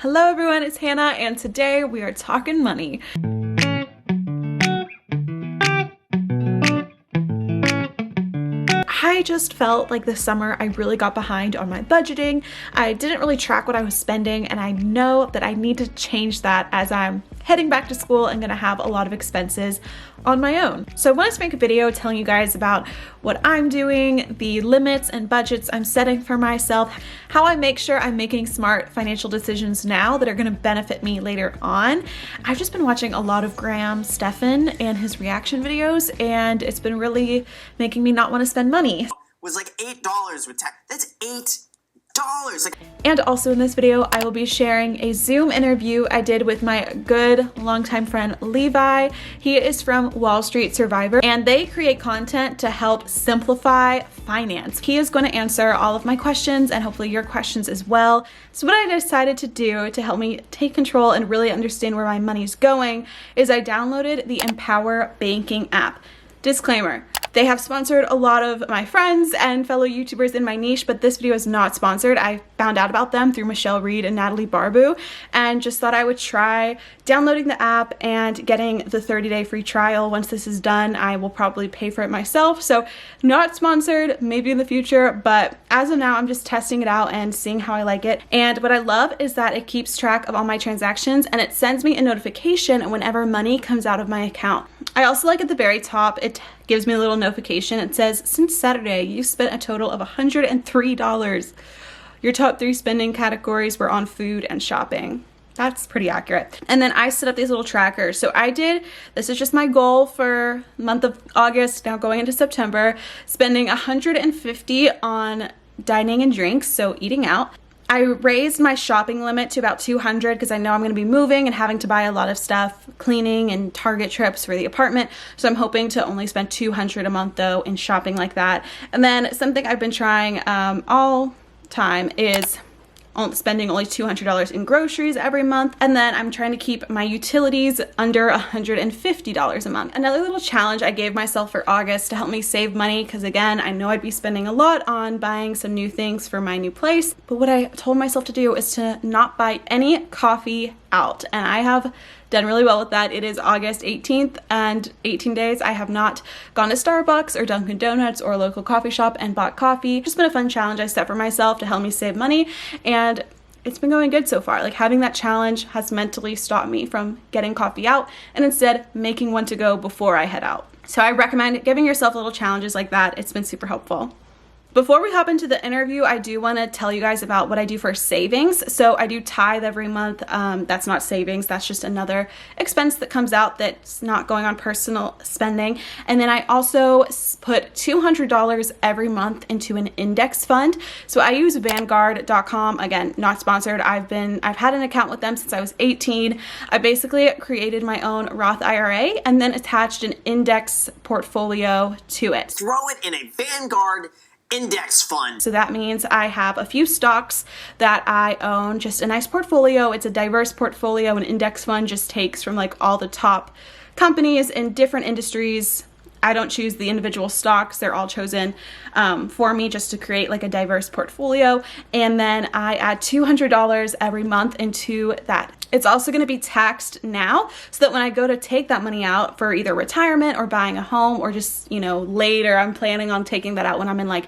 Hello everyone, it's Hannah, and today we are talking money. I just felt like this summer I really got behind on my budgeting. I didn't really track what I was spending, and I know that I need to change that as I'm heading back to school and gonna have a lot of expenses on my own. So I wanted to make a video telling you guys about what I'm doing, the limits and budgets I'm setting for myself, how I make sure I'm making smart financial decisions now that are gonna benefit me later on. I've just been watching a lot of Graham Stephan and his reaction videos, and it's been really making me not want to spend money. Was like $8 with tax. That's $8. And also in this video, I will be sharing a Zoom interview I did with my good longtime friend Levi. He is from WallStreetSurvivor, and they create content to help simplify finance. He is going to answer all of my questions and hopefully your questions as well. So what I decided to do to help me take control and really understand where my money's going is I downloaded the Empower Banking app. Disclaimer, they have sponsored a lot of my friends and fellow YouTubers in my niche, but this video is not sponsored. I found out about them through Michelle Reed and Natalie Barbu, and just thought I would try downloading the app and getting the 30-day free trial. Once this is done, I will probably pay for it myself. So not sponsored, maybe in the future, but as of now, I'm just testing it out and seeing how I like it. And what I love is that it keeps track of all my transactions, and it sends me a notification whenever money comes out of my account. I also like at the very top, it gives me a little notification. It says, since Saturday, you spent a total of $103. Your top 3 spending categories were on food and shopping. That's pretty accurate. And then I set up these little trackers. So this is just my goal for the month of August, now going into September, spending $150 on dining and drinks, so eating out. I raised my shopping limit to about $200 because I know I'm going to be moving and having to buy a lot of stuff, cleaning and Target trips for the apartment. So I'm hoping to only spend $200 a month though in shopping like that. And then something I've been trying all time is spending only $200 in groceries every month. And then I'm trying to keep my utilities under $150 a month. Another little challenge I gave myself for August to help me save money, because again, I know I'd be spending a lot on buying some new things for my new place, but what I told myself to do is to not buy any coffee out, and I have done really well with that. It is August 18th, and 18 days I have not gone to Starbucks or Dunkin' Donuts or a local coffee shop and bought coffee. It's just been a fun challenge I set for myself to help me save money, and it's been going good so far. Like, having that challenge has mentally stopped me from getting coffee out and instead making one to go before I head out. So I recommend giving yourself little challenges like that. It's been super helpful. Before we hop into the interview, I do want to tell you guys about what I do for savings. So I do tithe every month. That's not savings. That's just another expense that comes out that's not going on personal spending. And then I also put $200 every month into an index fund. So I use Vanguard.com. Again, not sponsored. I've had an account with them since I was 18. I basically created my own Roth IRA and then attached an index portfolio to it. Throw it in a Vanguard index fund. So that means I have a few stocks that I own, just a nice portfolio. It's a diverse portfolio. An index fund just takes from like all the top companies in different industries. I don't choose the individual stocks. They're all chosen for me just to create like a diverse portfolio. And then I add $200 every month into that. It's also going to be taxed now, so that when I go to take that money out for either retirement or buying a home, or just, later, I'm planning on taking that out when I'm in like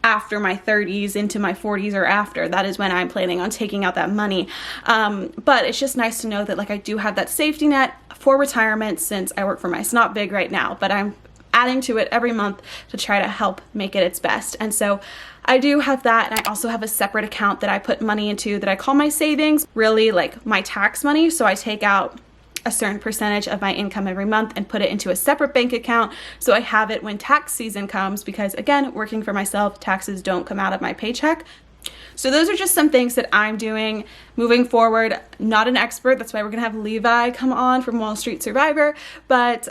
after my 30s into my 40s or after. That is when I'm planning on taking out that money. But it's just nice to know that like I do have that safety net for retirement, since I work for it's not big right now, but I'm adding to it every month to try to help make it its best. And so I do have that, and I also have a separate account that I put money into that I call my savings, really like my tax money. So I take out a certain percentage of my income every month and put it into a separate bank account, so I have it when tax season comes, because again, working for myself, taxes don't come out of my paycheck. So those are just some things that I'm doing moving forward. Not an expert, that's why we're gonna have Levi come on from WallStreetSurvivor, but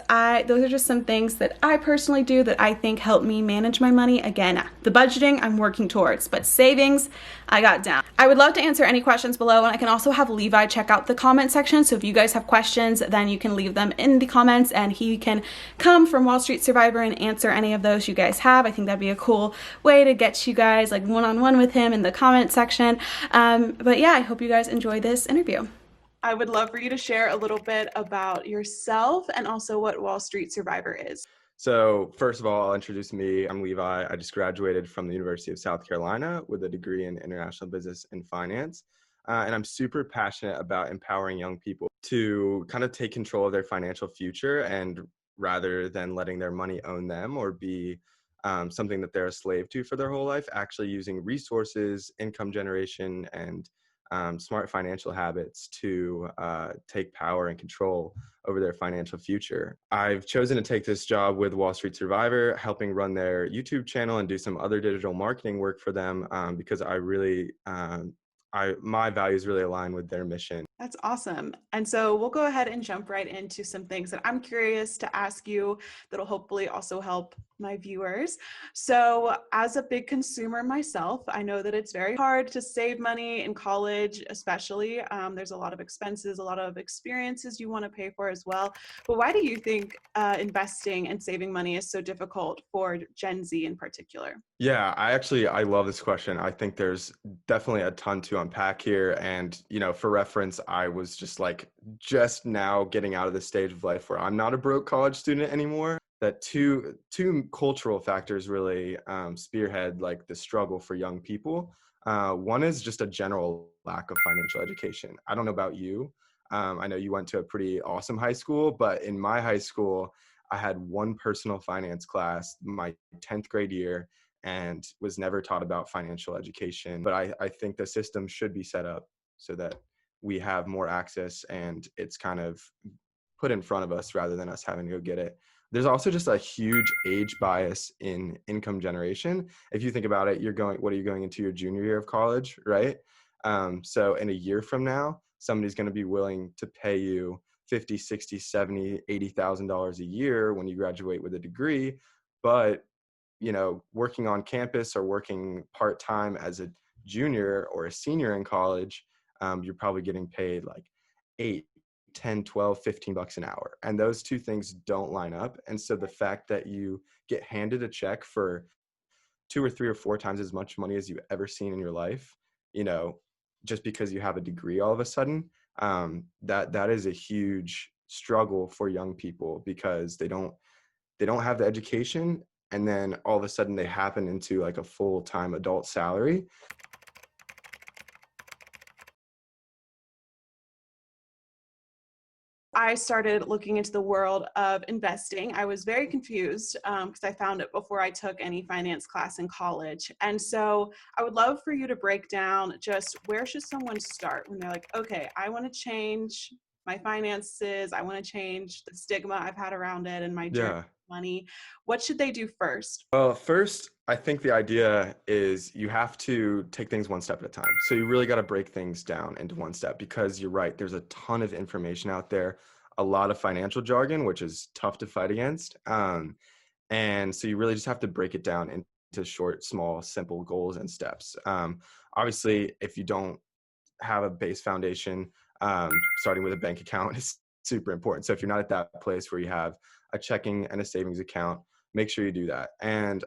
those are just some things that I personally do that I think help me manage my money. Again, the budgeting I'm working towards, but savings I got down. I would love to answer any questions below, and I can also have Levi check out the comment section. So if you guys have questions, then you can leave them in the comments, and he can come from WallStreetSurvivor and answer any of those you guys have. I think that'd be a cool way to get you guys like one-on-one with him in the comment section. But yeah, I hope you guys guys enjoy this interview. I would love for you to share a little bit about yourself and also what Wall Street Survivor is. So first of all, I'll introduce me. I'm Levi. I just graduated from the University of South Carolina with a degree in international business and finance. And I'm super passionate about empowering young people to kind of take control of their financial future, and rather than letting their money own them or be something that they're a slave to for their whole life, actually using resources, income generation, and smart financial habits to take power and control over their financial future. I've chosen to take this job with Wall Street Survivor, helping run their YouTube channel and do some other digital marketing work for them because I really, my values really align with their mission. That's awesome. And so we'll go ahead and jump right into some things that I'm curious to ask you that'll hopefully also help my viewers. So as a big consumer myself, I know that it's very hard to save money in college, especially. There's a lot of expenses, a lot of experiences you want to pay for as well. But why do you think investing and saving money is so difficult for Gen Z in particular? Yeah, I love this question. I think there's definitely a ton to unpack here. And, for reference, I was just now getting out of the stage of life where I'm not a broke college student anymore. That two cultural factors really spearhead like the struggle for young people. One is just a general lack of financial education. I don't know about you. I know you went to a pretty awesome high school, but in my high school, I had one personal finance class my 10th grade year and was never taught about financial education. But I think the system should be set up so that we have more access and it's kind of put in front of us rather than us having to go get it. There's also just a huge age bias in income generation. If you think about it, what are you going into your junior year of college, right? So in a year from now, somebody's going to be willing to pay you $50, $60, $70, $80,000 a year when you graduate with a degree. But, working on campus or working part-time as a junior or a senior in college, you're probably getting paid like 8, 10, 12, 15 bucks an hour. And those two things don't line up. And so the fact that you get handed a check for 2 or 3 or 4 times as much money as you've ever seen in your life, just because you have a degree all of a sudden, that is a huge struggle for young people because they don't have the education, and then all of a sudden they happen into like a full-time adult salary. I started looking into the world of investing. I was very confused because I found it before I took any finance class in college. And so I would love for you to break down just where should someone start when they're like, okay, I want to change my finances. I want to change the stigma I've had around it and my journey with money. What should they do first? Well, first, I think the idea is you have to take things one step at a time. So you really got to break things down into one step because you're right. There's a ton of information out there, a lot of financial jargon, which is tough to fight against. And so you really just have to break it down into short, small, simple goals and steps. Obviously, if you don't have a base foundation, starting with a bank account is super important. So if you're not at that place where you have a checking and a savings account, make sure you do that. And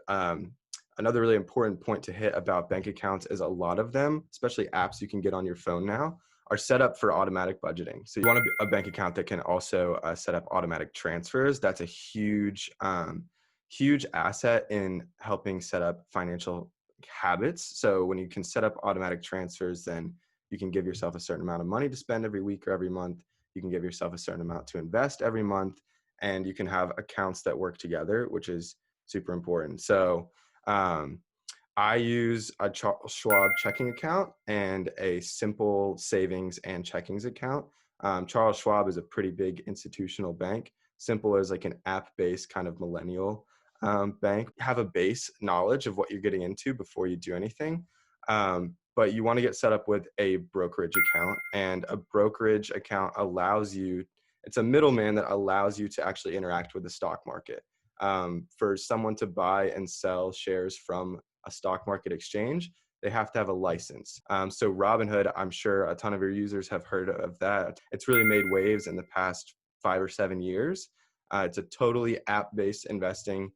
another really important point to hit about bank accounts is a lot of them, especially apps you can get on your phone now, are set up for automatic budgeting. So you want a bank account that can also set up automatic transfers. That's a huge asset in helping set up financial habits. So when you can set up automatic transfers, then you can give yourself a certain amount of money to spend every week or every month. You can give yourself a certain amount to invest every month, and you can have accounts that work together, which is super important. So I use a Charles Schwab checking account and a simple savings and checkings account. Charles Schwab is a pretty big institutional bank. Simple is like an app-based kind of millennial bank. Have a base knowledge of what you're getting into before you do anything. But you want to get set up with a brokerage account, and a brokerage account it's a middleman that allows you to actually interact with the stock market. For someone to buy and sell shares from a stock market exchange, they have to have a license. So Robinhood, I'm sure a ton of your users have heard of that. It's really made waves in the past 5 or 7 years. It's a totally app-based investing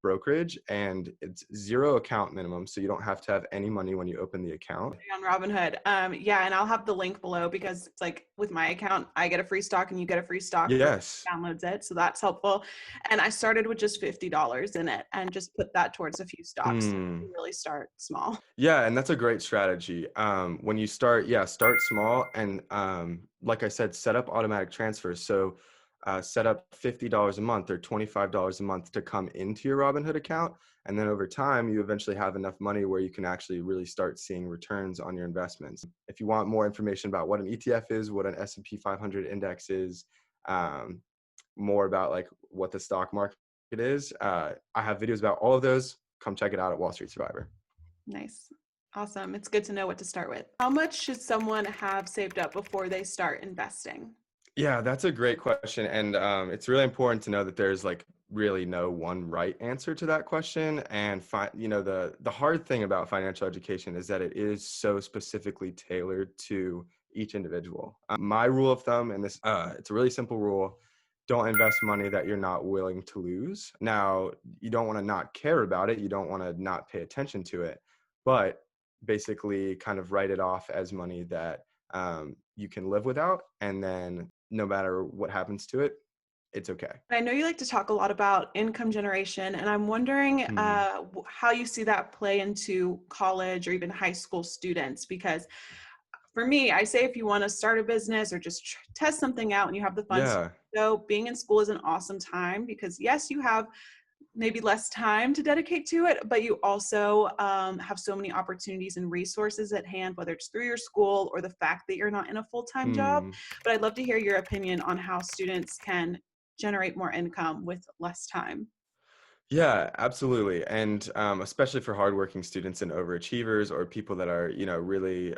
brokerage, and it's 0 account minimum. So you don't have to have any money when you open the account. On Robinhood. Yeah, and I'll have the link below because it's like with my account, I get a free stock and you get a free stock. Yes. Downloads it. So that's helpful. And I started with just $50 in it and just put that towards a few stocks. So you really start small. Yeah, and that's a great strategy. When you start, start small, and like I said, set up automatic transfers. So set up $50 a month or $25 a month to come into your Robinhood account. And then over time, you eventually have enough money where you can actually really start seeing returns on your investments. If you want more information about what an ETF is, what an S&P 500 index is, more about like what the stock market is, I have videos about all of those. Come check it out at WallStreetSurvivor. Nice. Awesome. It's good to know what to start with. How much should someone have saved up before they start investing? Yeah, that's a great question. And it's really important to know that there's like really no one right answer to that question. And the hard thing about financial education is that it is so specifically tailored to each individual. My rule of thumb, and this it's a really simple rule: don't invest money that you're not willing to lose. Now, you don't want to not care about it. You don't want to not pay attention to it, but basically kind of write it off as money that you can live without. And then no matter what happens to it, it's okay. I know you like to talk a lot about income generation, and I'm wondering how you see that play into college or even high school students. Because for me, I say if you want to start a business or just test something out and you have the funds, so being in school is an awesome time because yes, you have maybe less time to dedicate to it, but you also have so many opportunities and resources at hand, whether it's through your school or the fact that you're not in a full-time job. But I'd love to hear your opinion on how students can generate more income with less time. Yeah, absolutely. And especially for hardworking students and overachievers or people that are, really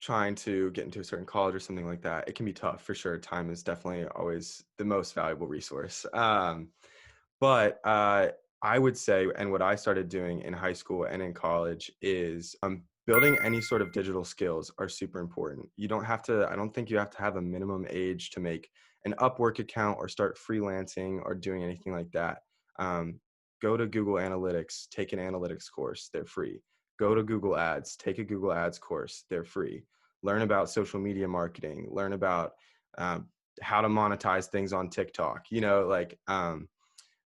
trying to get into a certain college or something like that, it can be tough for sure. Time is definitely always the most valuable resource. But I would say, and what I started doing in high school and in college is building any sort of digital skills are super important. I don't think you have to have a minimum age to make an Upwork account or start freelancing or doing anything like that. Go to Google Analytics, take an analytics course, they're free. Go to Google Ads, take a Google Ads course, they're free. Learn about social media marketing, learn about how to monetize things on TikTok.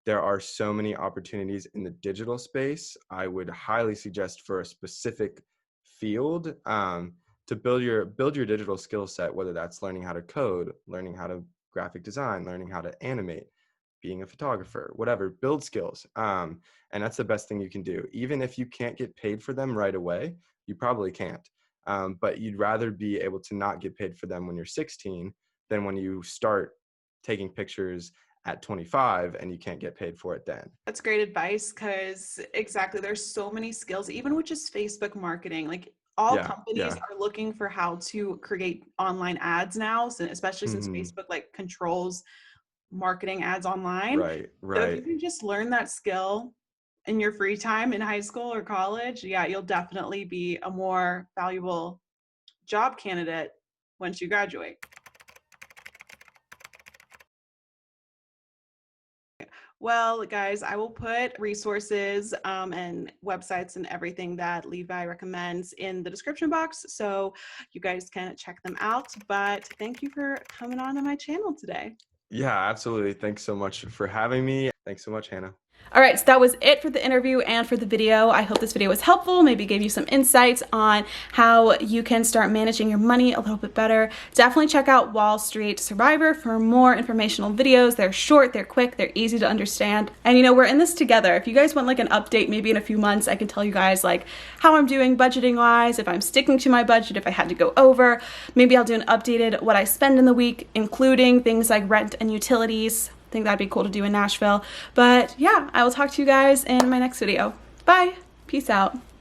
There are so many opportunities in the digital space. I would highly suggest for a specific field to build your digital skill set, whether that's learning how to code, learning how to graphic design, learning how to animate, being a photographer, whatever, build skills. And that's the best thing you can do. Even if you can't get paid for them right away, you probably can't. But you'd rather be able to not get paid for them when you're 16 than when you start taking pictures at 25 and you can't get paid for it then. That's great advice because exactly, there's so many skills, even with just Facebook marketing. Like all companies are looking for how to create online ads now, so especially since Facebook like controls marketing ads online. Right. So if you can just learn that skill in your free time in high school or college, you'll definitely be a more valuable job candidate once you graduate. Well, guys, I will put resources and websites and everything that Levi recommends in the description box so you guys can check them out. But thank you for coming on to my channel today. Yeah, absolutely. Thanks so much for having me. Thanks so much, Hannah. All right, so that was it for the interview and for the video. I hope this video was helpful, maybe gave you some insights on how you can start managing your money a little bit better. Definitely check out WallStreetSurvivor for more informational videos. They're short, they're quick, they're easy to understand. And we're in this together. If you guys want like an update, maybe in a few months, I can tell you guys like how I'm doing budgeting wise, if I'm sticking to my budget, if I had to go over. Maybe I'll do an updated what I spend in the week, including things like rent and utilities. I think that'd be cool to do in Nashville. But yeah, I will talk to you guys in my next video. Bye. Peace out.